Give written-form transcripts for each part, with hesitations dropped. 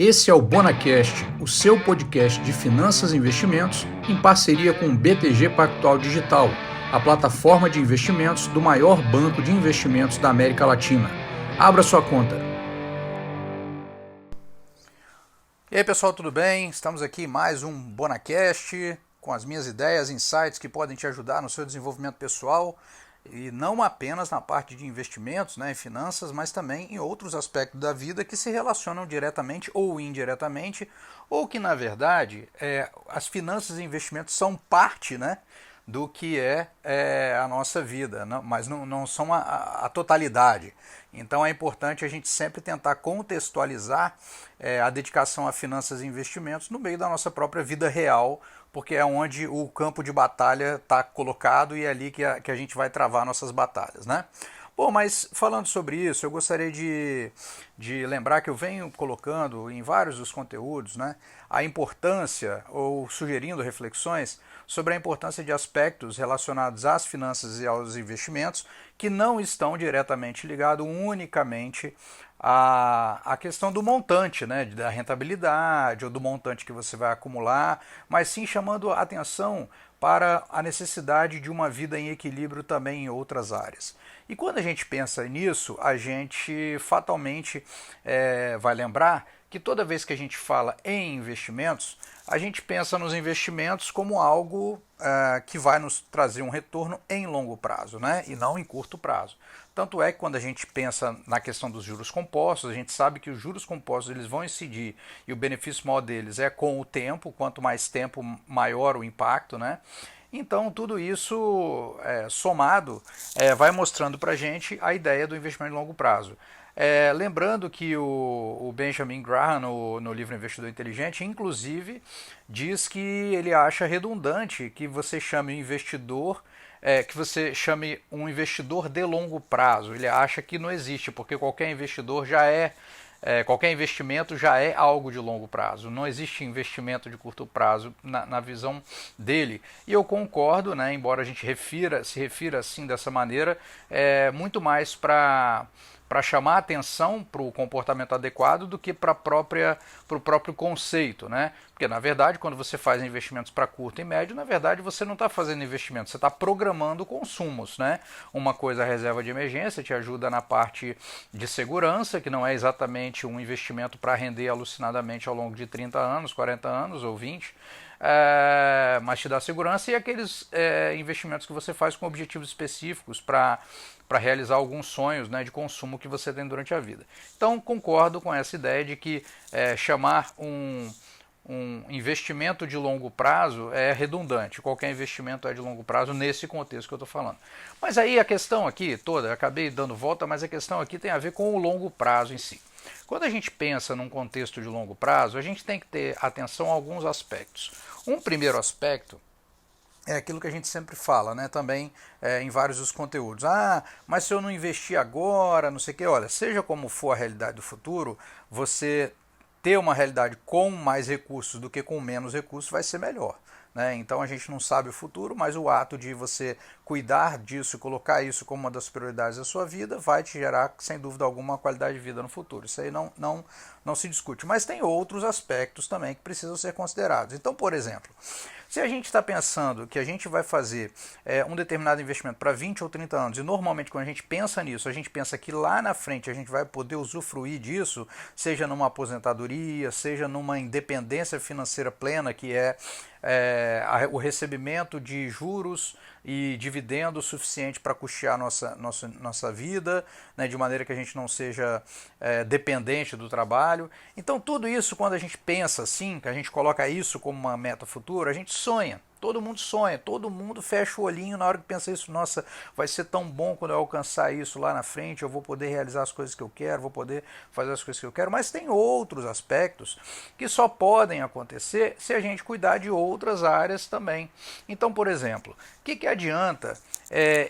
Esse é o BonaCast, o seu podcast de finanças e investimentos, em parceria com o BTG Pactual Digital, a plataforma de investimentos do maior banco de investimentos da América Latina. Abra sua conta. E aí pessoal, tudo bem? Estamos aqui em mais um BonaCast com as minhas ideias, insights que podem te ajudar no seu desenvolvimento pessoal e não apenas na parte de investimentos, né, e finanças, mas também em outros aspectos da vida que se relacionam diretamente ou indiretamente, ou que na verdade as finanças e investimentos são parte, né, do que é a nossa vida, mas não são a totalidade. Então é importante a gente sempre tentar contextualizar a dedicação a finanças e investimentos no meio da nossa própria vida real, porque é onde o campo de batalha está colocado e é ali que a gente vai travar nossas batalhas, né? Bom, mas falando sobre isso, eu gostaria de lembrar que eu venho colocando em vários dos conteúdos, né, a importância, ou sugerindo reflexões sobre a importância de aspectos relacionados às finanças e aos investimentos que não estão diretamente ligados unicamente à questão do montante, né, da rentabilidade ou do montante que você vai acumular, mas sim chamando a atenção para a necessidade de uma vida em equilíbrio também em outras áreas. E quando a gente pensa nisso, a gente fatalmente vai lembrar que toda vez que a gente fala em investimentos, a gente pensa nos investimentos como algo que vai nos trazer um retorno em longo prazo, né? E não em curto prazo. Tanto é que quando a gente pensa na questão dos juros compostos, a gente sabe que os juros compostos eles vão incidir e o benefício maior deles é com o tempo, quanto mais tempo, maior o impacto, né? Então, tudo isso somado vai mostrando para a gente a ideia do investimento de longo prazo. Lembrando que o Benjamin Graham, no livro Investidor Inteligente, inclusive, diz que ele acha redundante que você chame um investidor de longo prazo. Ele acha que não existe, porque qualquer investimento já é algo de longo prazo. Não existe investimento de curto prazo na visão dele. E eu concordo, né, embora a gente se refira assim dessa maneira, muito mais para chamar atenção para o comportamento adequado do que para o próprio conceito, né? Porque, na verdade, quando você faz investimentos para curto e médio, na verdade, você não está fazendo investimentos, você está programando consumos, né? Uma coisa é a reserva de emergência, te ajuda na parte de segurança, que não é exatamente um investimento para render alucinadamente ao longo de 30 anos, 40 anos ou 20, mas te dá segurança, e aqueles investimentos que você faz com objetivos específicos para realizar alguns sonhos, né, de consumo que você tem durante a vida. Então concordo com essa ideia de que chamar um investimento de longo prazo é redundante. Qualquer investimento é de longo prazo nesse contexto que eu estou falando. Mas aí a questão aqui toda, eu acabei dando volta, mas a questão aqui tem a ver com o longo prazo em si. Quando a gente pensa num contexto de longo prazo, a gente tem que ter atenção a alguns aspectos. Um primeiro aspecto é aquilo que a gente sempre fala, né, também em vários dos conteúdos. Mas se eu não investir agora, não sei o que, olha, seja como for a realidade do futuro, você ter uma realidade com mais recursos do que com menos recursos vai ser melhor. Né? Então a gente não sabe o futuro, mas o ato de você cuidar disso e colocar isso como uma das prioridades da sua vida vai te gerar, sem dúvida alguma, uma qualidade de vida no futuro. Isso aí não se discute. Mas tem outros aspectos também que precisam ser considerados. Então, por exemplo, se a gente está pensando que a gente vai fazer um determinado investimento para 20 ou 30 anos, e normalmente quando a gente pensa nisso, a gente pensa que lá na frente a gente vai poder usufruir disso, seja numa aposentadoria, seja numa independência financeira plena, que o recebimento de juros e dividendos suficiente para custear nossa vida, né, de maneira que a gente não seja dependente do trabalho. Então tudo isso, quando a gente pensa assim, que a gente coloca isso como uma meta futura, a gente sonha. Todo mundo sonha, todo mundo fecha o olhinho na hora que pensa isso, nossa, vai ser tão bom quando eu alcançar isso lá na frente, eu vou poder realizar as coisas que eu quero, vou poder fazer as coisas que eu quero, mas tem outros aspectos que só podem acontecer se a gente cuidar de outras áreas também. Então, por exemplo, o que adianta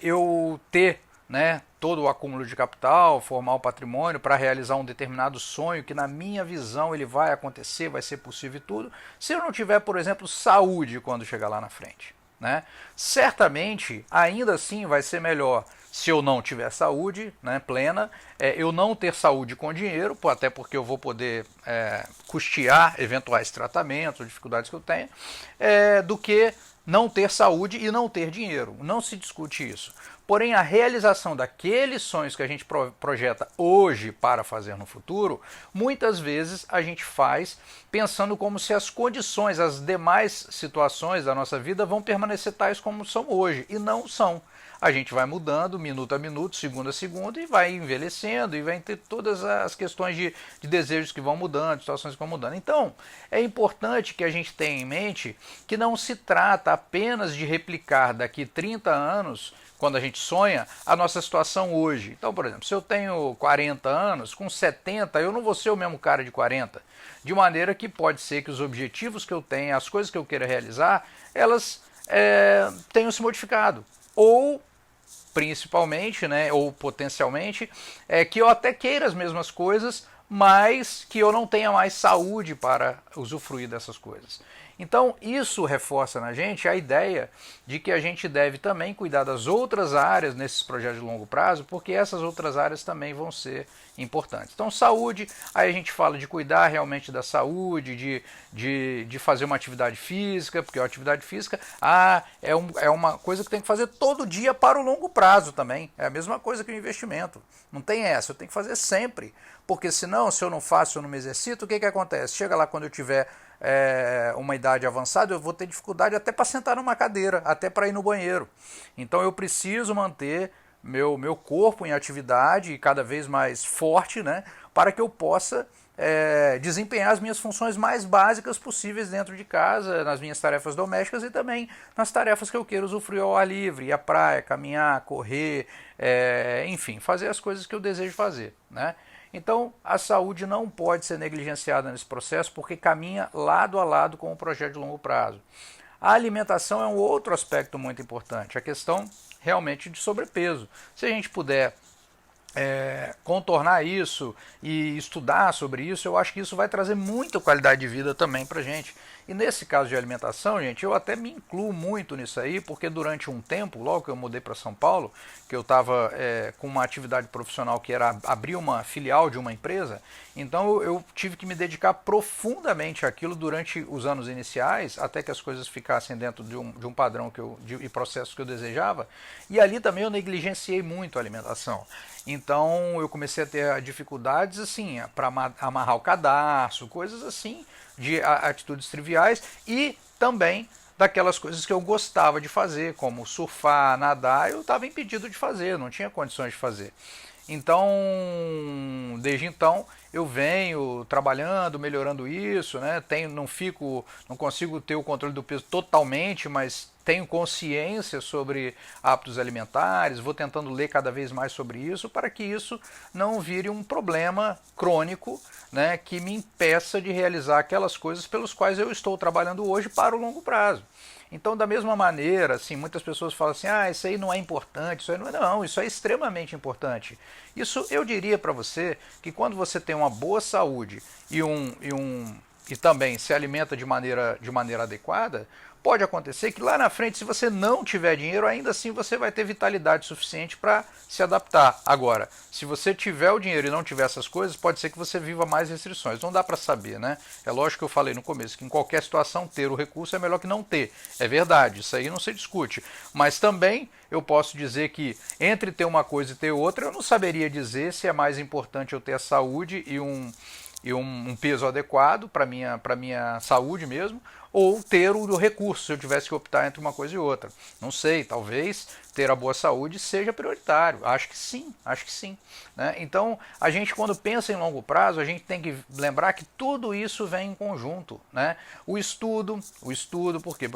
eu ter, né, todo o acúmulo de capital, formar o patrimônio para realizar um determinado sonho que na minha visão ele vai acontecer, vai ser possível e tudo, se eu não tiver, por exemplo, saúde quando chegar lá na frente, né? Certamente, ainda assim vai ser melhor se eu não tiver saúde, né, plena, eu não ter saúde com dinheiro, até porque eu vou poder custear eventuais tratamentos, dificuldades que eu tenha, do que não ter saúde e não ter dinheiro. Não se discute isso. Porém, a realização daqueles sonhos que a gente projeta hoje para fazer no futuro, muitas vezes a gente faz pensando como se as condições, as demais situações da nossa vida vão permanecer tais como são hoje, e não são. A gente vai mudando minuto a minuto, segundo a segundo, e vai envelhecendo, e vai ter todas as questões de desejos que vão mudando, situações que vão mudando. Então, é importante que a gente tenha em mente que não se trata apenas de replicar daqui 30 anos, quando a gente sonha, a nossa situação hoje. Então, por exemplo, se eu tenho 40 anos, com 70 eu não vou ser o mesmo cara de 40. De maneira que pode ser que os objetivos que eu tenho, as coisas que eu queira realizar, elas tenham se modificado. Ou, principalmente, né, ou potencialmente, que eu até queira as mesmas coisas, mas que eu não tenha mais saúde para usufruir dessas coisas. Então, isso reforça na gente a ideia de que a gente deve também cuidar das outras áreas nesses projetos de longo prazo, porque essas outras áreas também vão ser importantes. Então, saúde, aí a gente fala de cuidar realmente da saúde, de fazer uma atividade física, porque a atividade física é uma coisa que tem que fazer todo dia para o longo prazo também. É a mesma coisa que o investimento. Não tem essa, eu tenho que fazer sempre. Porque senão, se eu não faço, eu não me exercito, o que acontece? Chega lá quando eu tiver uma idade avançada, eu vou ter dificuldade até para sentar numa cadeira, até para ir no banheiro. Então eu preciso manter meu corpo em atividade e cada vez mais forte, né, para que eu possa desempenhar as minhas funções mais básicas possíveis dentro de casa, nas minhas tarefas domésticas e também nas tarefas que eu quero usufruir ao ar livre, ir à praia, caminhar, correr, enfim, fazer as coisas que eu desejo fazer, né? Então, a saúde não pode ser negligenciada nesse processo porque caminha lado a lado com o projeto de longo prazo. A alimentação é um outro aspecto muito importante, a questão realmente de sobrepeso. Se a gente puder contornar isso e estudar sobre isso, eu acho que isso vai trazer muita qualidade de vida também para a gente. E nesse caso de alimentação, gente, eu até me incluo muito nisso aí, porque durante um tempo, logo que eu mudei para São Paulo, que eu estava com uma atividade profissional que era abrir uma filial de uma empresa, então eu tive que me dedicar profundamente àquilo durante os anos iniciais, até que as coisas ficassem dentro de um padrão e processos que eu desejava, e ali também eu negligenciei muito a alimentação. Então eu comecei a ter dificuldades assim, para amarrar o cadarço, coisas assim, de atitudes triviais e também daquelas coisas que eu gostava de fazer, como surfar, nadar, eu estava impedido de fazer, não tinha condições de fazer. Então, desde então, eu venho trabalhando, melhorando isso, né? Não consigo ter o controle do peso totalmente, mas tenho consciência sobre hábitos alimentares, vou tentando ler cada vez mais sobre isso para que isso não vire um problema crônico, né, que me impeça de realizar aquelas coisas pelos quais eu estou trabalhando hoje para o longo prazo. Então, da mesma maneira, assim, muitas pessoas falam assim, isso aí não é importante, isso aí não é, não, isso é extremamente importante. Isso eu diria para você que quando você tem uma boa saúde e também se alimenta de maneira adequada, pode acontecer que lá na frente, se você não tiver dinheiro, ainda assim você vai ter vitalidade suficiente para se adaptar. Agora, se você tiver o dinheiro e não tiver essas coisas, pode ser que você viva mais restrições. Não dá para saber, né? É lógico que eu falei no começo que em qualquer situação ter o recurso é melhor que não ter. É verdade, isso aí não se discute. Mas também eu posso dizer que entre ter uma coisa e ter outra, eu não saberia dizer se é mais importante eu ter a saúde e um peso adequado para minha saúde mesmo, ou ter o recurso, se eu tivesse que optar entre uma coisa e outra. Não sei, talvez ter a boa saúde seja prioritário. Acho que sim, né? Então, a gente quando pensa em longo prazo, a gente tem que lembrar que tudo isso vem em conjunto, né? O estudo, por quê?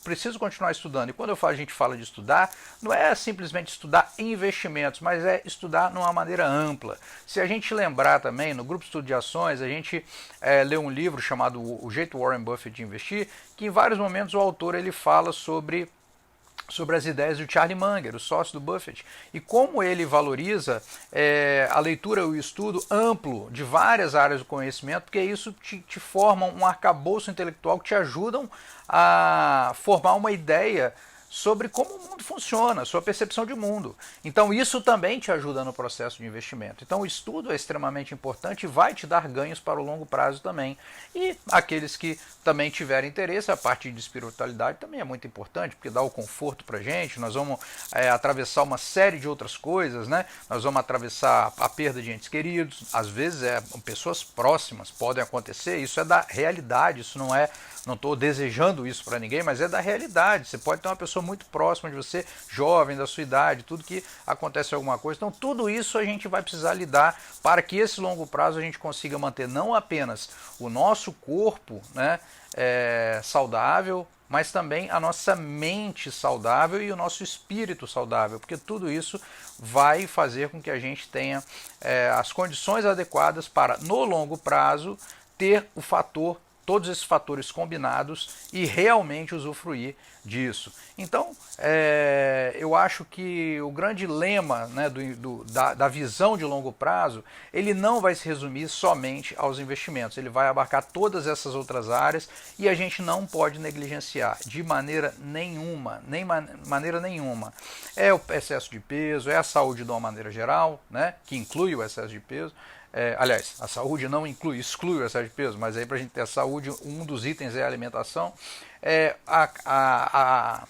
Preciso continuar estudando. E quando a gente fala de estudar, não é simplesmente estudar investimentos, mas é estudar de uma maneira ampla. Se a gente lembrar também, no grupo Estudo de Ações, a gente leu um livro chamado O Jeito Warren Buffett de Investir, que em vários momentos o autor ele fala sobre as ideias do Charlie Munger, o sócio do Buffett, e como ele valoriza a leitura e o estudo amplo de várias áreas do conhecimento, porque isso te forma um arcabouço intelectual que te ajudam a formar uma ideia sobre como o mundo funciona, sua percepção de mundo. Então isso também te ajuda no processo de investimento. Então o estudo é extremamente importante e vai te dar ganhos para o longo prazo também. E aqueles que também tiverem interesse, a parte de espiritualidade também é muito importante, porque dá o conforto para a gente, nós vamos atravessar uma série de outras coisas, né? Nós vamos atravessar a perda de entes queridos, às vezes pessoas próximas podem acontecer, isso é da realidade, isso não é, não estou desejando isso para ninguém, mas é da realidade. Você pode ter uma pessoa muito próxima de você, jovem, da sua idade, tudo que acontece alguma coisa. Então tudo isso a gente vai precisar lidar para que esse longo prazo a gente consiga manter não apenas o nosso corpo, né, saudável, mas também a nossa mente saudável e o nosso espírito saudável, porque tudo isso vai fazer com que a gente tenha as condições adequadas para, no longo prazo, ter o fator, todos esses fatores combinados e realmente usufruir disso. Então, eu acho que o grande lema, né, da visão de longo prazo, ele não vai se resumir somente aos investimentos, ele vai abarcar todas essas outras áreas e a gente não pode negligenciar de maneira nenhuma, maneira nenhuma. É o excesso de peso, é a saúde de uma maneira geral, né, que inclui o excesso de peso. Aliás, a saúde não exclui o excesso de peso, mas aí para a gente ter a saúde, um dos itens é a alimentação, a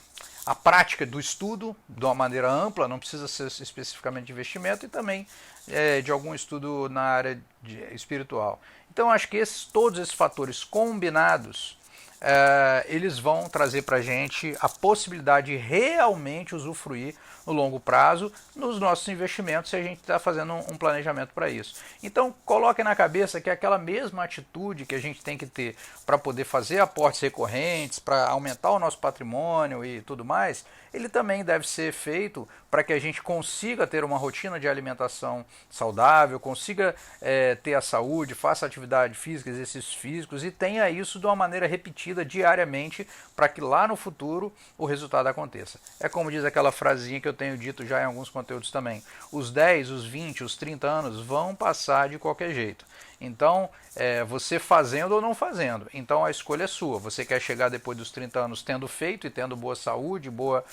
prática do estudo de uma maneira ampla, não precisa ser especificamente de investimento, e também de algum estudo na área espiritual. Então acho que todos esses fatores combinados, eles vão trazer para a gente a possibilidade de realmente usufruir no longo prazo nos nossos investimentos, se a gente está fazendo um planejamento para isso. Então coloque na cabeça que aquela mesma atitude que a gente tem que ter para poder fazer aportes recorrentes, para aumentar o nosso patrimônio e tudo mais, ele também deve ser feito para que a gente consiga ter uma rotina de alimentação saudável, consiga ter a saúde, faça atividade física, exercícios físicos e tenha isso de uma maneira repetida diariamente para que lá no futuro o resultado aconteça. É como diz aquela frasinha que eu tenho dito já em alguns conteúdos também: os 10, os 20, os 30 anos vão passar de qualquer jeito. Então, você fazendo ou não fazendo, então a escolha é sua. Você quer chegar depois dos 30 anos tendo feito e tendo boa saúde, uma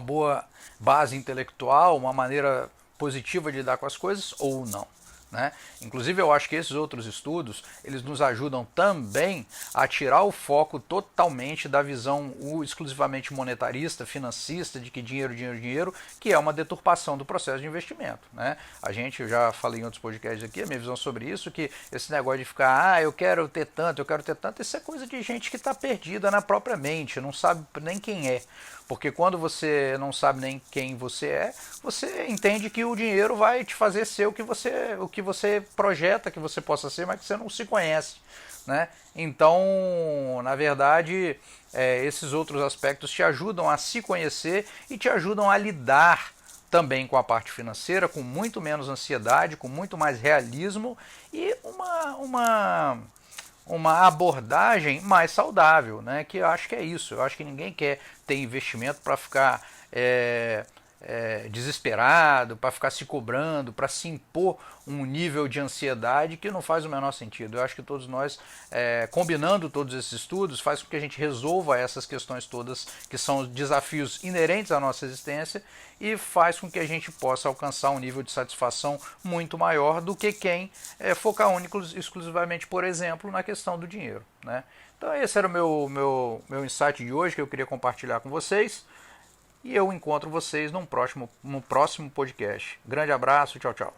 boa base intelectual, uma maneira positiva de lidar com as coisas, ou não, né? Inclusive eu acho que esses outros estudos, eles nos ajudam também a tirar o foco totalmente da visão exclusivamente monetarista, financista, de que dinheiro, dinheiro, dinheiro, que é uma deturpação do processo de investimento, né? Eu já falei em outros podcasts aqui, a minha visão sobre isso, que esse negócio de ficar, eu quero ter tanto, isso é coisa de gente que está perdida na própria mente, não sabe nem quem é. Porque quando você não sabe nem quem você é, você entende que o dinheiro vai te fazer ser o que você projeta que você possa ser, mas que você não se conhece, né? Então, na verdade, esses outros aspectos te ajudam a se conhecer e te ajudam a lidar também com a parte financeira, com muito menos ansiedade, com muito mais realismo e uma abordagem mais saudável, né? Que eu acho que é isso. Eu acho que ninguém quer ter investimento para ficar desesperado, para ficar se cobrando, para se impor um nível de ansiedade que não faz o menor sentido. Eu acho que todos nós, combinando todos esses estudos, faz com que a gente resolva essas questões todas, que são desafios inerentes à nossa existência, e faz com que a gente possa alcançar um nível de satisfação muito maior do que quem focar exclusivamente, por exemplo, na questão do dinheiro, né? Então esse era o meu insight de hoje, que eu queria compartilhar com vocês. E eu encontro vocês no próximo podcast. Grande abraço, tchau, tchau.